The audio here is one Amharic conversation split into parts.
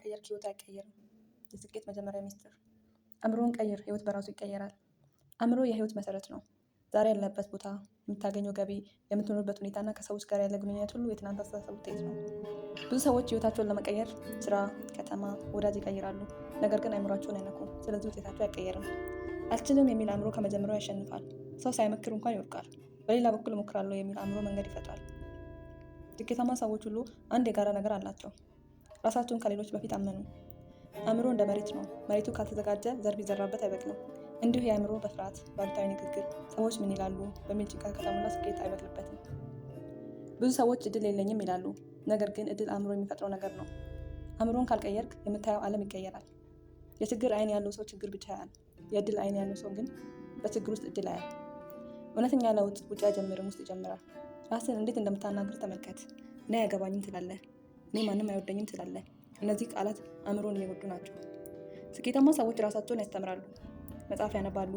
ካልቀየርክ ህይወት አይቀየርም። የስኬት መጀመሪያ ሚስጥር አእምሮን ቀይር፣ ህይወት በራሱ ይቀየራል። አእምሮ የህይወት መሰረት ነው። ዛሬ ያለበት ቦታ፣ የምታገኘው ገቢ፣ የምትኖርበት ሁኔታና ከሰዎች ጋር ያለ ግንኙነት ሁሉ የትናንት አስተሳሰብ ውጤት ነው። ብዙ ሰዎች ህይወታቸውን ለመቀየር ስራ፣ ከተማ፣ ወዳጅ ይቀይራሉ። ነገር ግን አእምሯቸውን አይነኩም። ስለዚህ ውጤታቸው አይቀየርም። አልችልም የሚል አእምሮ ከመጀመሪያው ያሸንፋል። ሰው ሳይመክር እንኳን ይወድቃል። በሌላ በኩል እሞክራለሁ የሚል አእምሮ መንገድ ይፈጥራል። ስኬታማ ሰዎች ሁሉ አንድ የጋራ ነገር አላቸው። ራሳቸውን ከሌሎች በፊት አመኑ። አእምሮ እንደ መሬት ነው። መሬቱ ካልተዘጋጀ ዘር ቢዘራበት አይበቅልም። እንዲሁ የአእምሮ በፍርሃት፣ ባሉታዊ ንግግር፣ ሰዎች ምን ይላሉ በሚል ጭንቀት ከተሞላ ስኬት አይበቅልበትም። ብዙ ሰዎች እድል የለኝም ይላሉ። ነገር ግን እድል አእምሮ የሚፈጥረው ነገር ነው። አእምሮን ካልቀየርክ የምታየው ዓለም ይቀየራል። የችግር አይን ያለው ሰው ችግር ብቻ ያያል። የእድል አይን ያለው ሰው ግን በችግር ውስጥ እድል ያያል። እውነተኛ ለውጥ ውጭ አይጀምርም፣ ውስጥ ይጀምራል። ራስን እንዴት እንደምታናግር ተመልከት። እኔ አያገባኝም ትላለህ። እኔ ማንም አይወደኝም ትላለህ። እነዚህ ቃላት አእምሮን እየጎዱ ናቸው። ስኬታማ ሰዎች ራሳቸውን ያስተምራሉ፣ መጽሐፍ ያነባሉ፣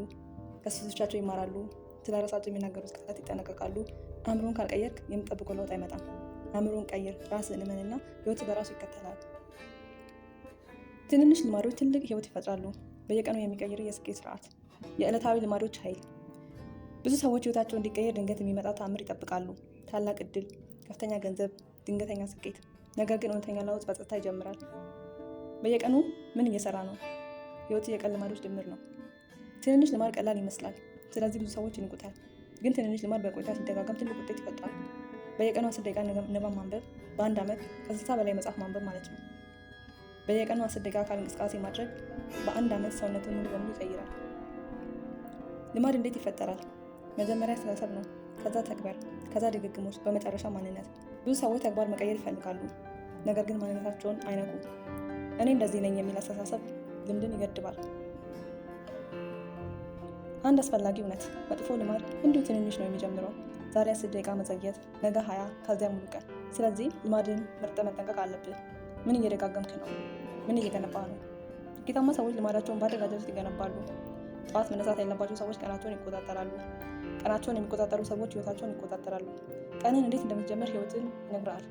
ከስህተቶቻቸው ይማራሉ፣ ስለ ራሳቸው የሚናገሩት ቃላት ይጠነቀቃሉ። አእምሮን ካልቀየርክ የምትጠብቀው ለውጥ አይመጣም። አእምሮን ቀይር፣ ራስን እመንና ህይወት በራሱ ይከተላል። ትንንሽ ልማዶች ትልቅ ህይወት ይፈጥራሉ። በየቀኑ የሚቀይር የስኬት ስርዓት። የዕለታዊ ልማዶች ኃይል። ብዙ ሰዎች ህይወታቸው እንዲቀየር ድንገት የሚመጣ ተአምር ይጠብቃሉ። ታላቅ እድል፣ ከፍተኛ ገንዘብ፣ ድንገተኛ ስኬት። ነገር ግን እውነተኛ ለውጥ በጸጥታ ይጀምራል። በየቀኑ ምን እየሰራ ነው? ህይወት የቀን ልማዶች ድምር ነው። ትንንሽ ልማድ ቀላል ይመስላል፣ ስለዚህ ብዙ ሰዎች ይንቁታል። ግን ትንንሽ ልማድ በቆይታ ሲደጋገም ትልቅ ውጤት ይፈጥራል። በየቀኑ 10 ደቂቃ ንባብ ማንበብ በአንድ ዓመት ከ60 በላይ መጽሐፍ ማንበብ ማለት ነው። በየቀኑ 10 ደቂቃ አካል እንቅስቃሴ ማድረግ በአንድ ዓመት ሰውነትን ሙሉ በሙሉ ይቀይራል። ልማድ እንዴት ይፈጠራል? መጀመሪያ አስተሳሰብ ነው፣ ከዛ ተግባር፣ ከዛ ድግግሞች፣ በመጨረሻ ማንነት። ብዙ ሰዎች ተግባር መቀየር ይፈልጋሉ፣ ነገር ግን ማንነታቸውን አይነቁም። እኔ እንደዚህ ነኝ የሚል አስተሳሰብ ልምድን ይገድባል። አንድ አስፈላጊ እውነት፣ መጥፎ ልማድ እንዲሁ ትንንሽ ነው የሚጀምረው። ዛሬ 10 ደቂቃ መዘግየት፣ ነገ 20፣ ከዚያ ሙሉ ቀን። ስለዚህ ልማድን መርጠህ መጠንቀቅ አለብህ። ምን እየደጋገምክ ነው? ምን እየገነባ ነው? ስኬታማ ሰዎች ልማዳቸውን በአደረጃጀት ውስጥ ይገነባሉ። ጠዋት መነሳት ያለባቸው ሰዎች ቀናቸውን ይቆጣጠራሉ። ቀናቸውን የሚቆጣጠሩ ሰዎች ህይወታቸውን ይቆጣጠራሉ። ቀንን እንዴት እንደምትጀምር ህይወትን ይነግርሃል።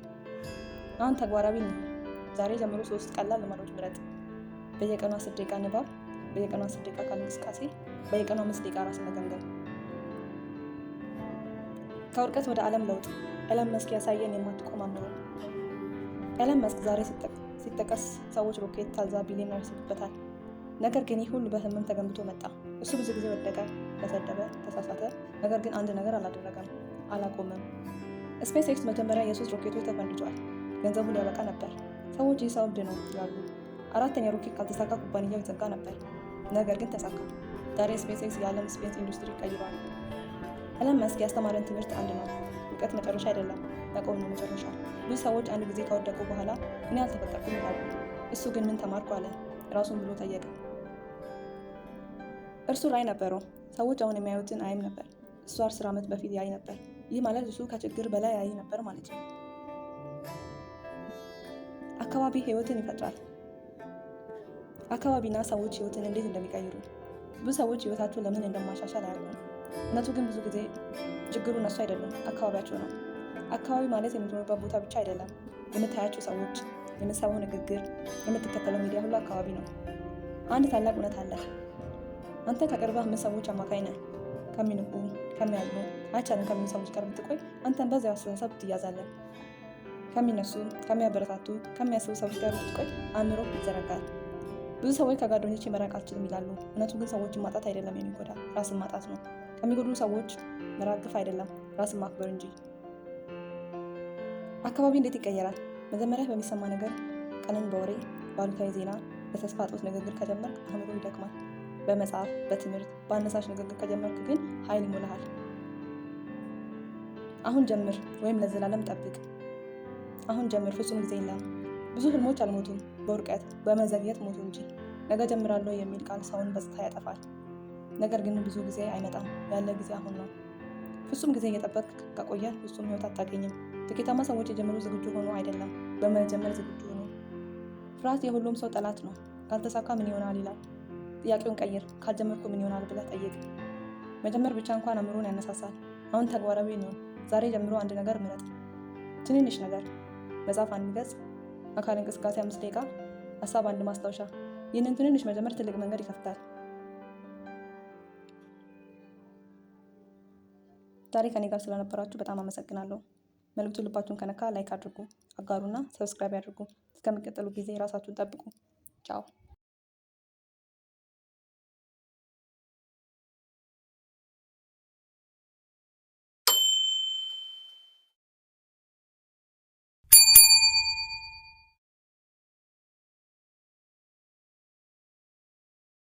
አሁን ተግባራዊ ነው። ዛሬ ጀምሮ 3 ቀላል ልማዶች ምረጥ። በየቀኑ 10 ደቂቃ ንባብ፣ በየቀኑ 10 ደቂቃ አካል እንቅስቃሴ፣ በየቀኑ 5 ደቂቃ ራስን መገምገም። ከውድቀት ወደ ዓለም ለውጥ። ኤለን መስክ ያሳየን የማትቆም አእምሮ። ኤለን መስክ ዛሬ ሲጠቀስ ሰዎች ሮኬት፣ ታዛ፣ ቢሊዮነር ይስቡበታል። ነገር ግን ይህ ሁሉ በህመም ተገንብቶ መጣ። እሱ ብዙ ጊዜ ወደቀ፣ ተሰደበ፣ ተሳሳተ። ነገር ግን አንድ ነገር አላደረገም፣ አላቆመም። ስፔስ ኤክስ መጀመሪያ የ3 ሮኬቶች ተፈንድቷል። ገንዘቡ ሊያበቃ ነበር። ሰዎች ይህ ሰው እብድ ነው ይላሉ። 4ኛ ሮኬት ካልተሳካ ኩባንያው ይዘጋ ነበር። ነገር ግን ተሳካ። ዛሬ ስፔስ ኤክስ የዓለም ስፔስ ኢንዱስትሪ ቀይሯል። ኤለን መስክ ያስተማረን ትምህርት አንድ ነው። እውቀት መጨረሻ አይደለም፣ መቆም ነው መጨረሻ። ብዙ ሰዎች አንድ ጊዜ ከወደቁ በኋላ እኔ አልተፈጠርኩም ይላሉ። እሱ ግን ምን ተማርኩ አለ። ራሱን ብሎ ጠየቀ። እርሱ ራዕይ ነበረው። ሰዎች አሁን የሚያዩትን አያይም ነበር። እሱ 10 ዓመት በፊት ያይ ነበር። ይህ ማለት እሱ ከችግር በላይ ያይ ነበር ማለት ነው። አካባቢ ህይወትን ይፈጥራል። አካባቢና ሰዎች ህይወትን እንዴት እንደሚቀይሩ። ብዙ ሰዎች ህይወታቸው ለምን እንደማሻሻል አያውቁም። እውነቱ ግን ብዙ ጊዜ ችግሩ እነሱ አይደሉም፣ አካባቢያቸው ነው። አካባቢ ማለት የምትኖርበት ቦታ ብቻ አይደለም። የምታያቸው ሰዎች፣ የምትሰማው ንግግር፣ የምትከተለው ሚዲያ ሁሉ አካባቢ ነው። አንድ ታላቅ እውነት አለ። አንተ ከቅርብ 5 ሰዎች አማካይ ነህ። ከሚንቁ፣ ከሚያዝኑ፣ አይቻልም ከሚሉ ሰዎች ጋር ብትቆይ አንተን በዚያው አስተሳሰብ ትያዛለህ። ከሚነሱ፣ ከሚያበረታቱ፣ ከሚያስቡ ሰዎች ጋር ብትቆይ አእምሮ ይዘረጋል። ብዙ ሰዎች ከጓደኞቼ መራቅ አልችልም ይላሉ። እውነቱ ግን ሰዎችን ማጣት አይደለም የሚጎዳ፣ ራስን ማጣት ነው። ከሚጎዱ ሰዎች መራቅ ግፍ አይደለም፣ ራስን ማክበር እንጂ። አካባቢ እንዴት ይቀየራል? መጀመሪያ በሚሰማ ነገር፣ ቀንን በወሬ፣ ባሉታዊ ዜና፣ በተስፋ እጦት ንግግር ከጀመርክ አእምሮ ይደክማል። በመጽሐፍ፣ በትምህርት፣ በአነሳሽ ንግግር ከጀመርክ ግን ኃይል ይሞላሃል። አሁን ጀምር ወይም ለዘላለም ጠብቅ። አሁን ጀምር፣ ፍጹም ጊዜ የለም። ብዙ ህልሞች አልሞቱም፣ በውድቀት በመዘግየት ሞቱ እንጂ። ነገ ጀምራለሁ የሚል ቃል ሰውን በጽታ ያጠፋል። ነገር ግን ብዙ ጊዜ አይመጣም። ያለ ጊዜ አሁን ነው። ፍጹም ጊዜ እየጠበቅ ከቆየህ ፍጹም ህይወት አታገኝም። ስኬታማ ሰዎች የጀመሩ ዝግጁ ሆኖ አይደለም፣ በመጀመር ዝግጁ ሆኖ። ፍርሃት የሁሉም ሰው ጠላት ነው። ካልተሳካ ምን ይሆናል ይላል። ጥያቄውን ቀይር። ካልጀመርኩ ምን ይሆናል ብለህ ጠይቅ። መጀመር ብቻ እንኳን አእምሮን ያነሳሳል። አሁን ተግባራዊ ነው። ዛሬ ጀምሮ አንድ ነገር ምረጥ። ትንንሽ ነገር፣ መጽሐፍ 1 ገጽ፣ አካል እንቅስቃሴ 5 ደቂቃ፣ ሀሳብ አንድ ማስታወሻ። ይህንን ትንንሽ መጀመር ትልቅ መንገድ ይከፍታል። ዛሬ ከኔ ጋር ስለነበራችሁ በጣም አመሰግናለሁ። መልዕክቱ ልባችሁን ከነካ ላይክ አድርጉ፣ አጋሩና ሰብስክራይብ ያድርጉ። እስከሚቀጥሉ ጊዜ ራሳችሁን ጠብቁ። ቻው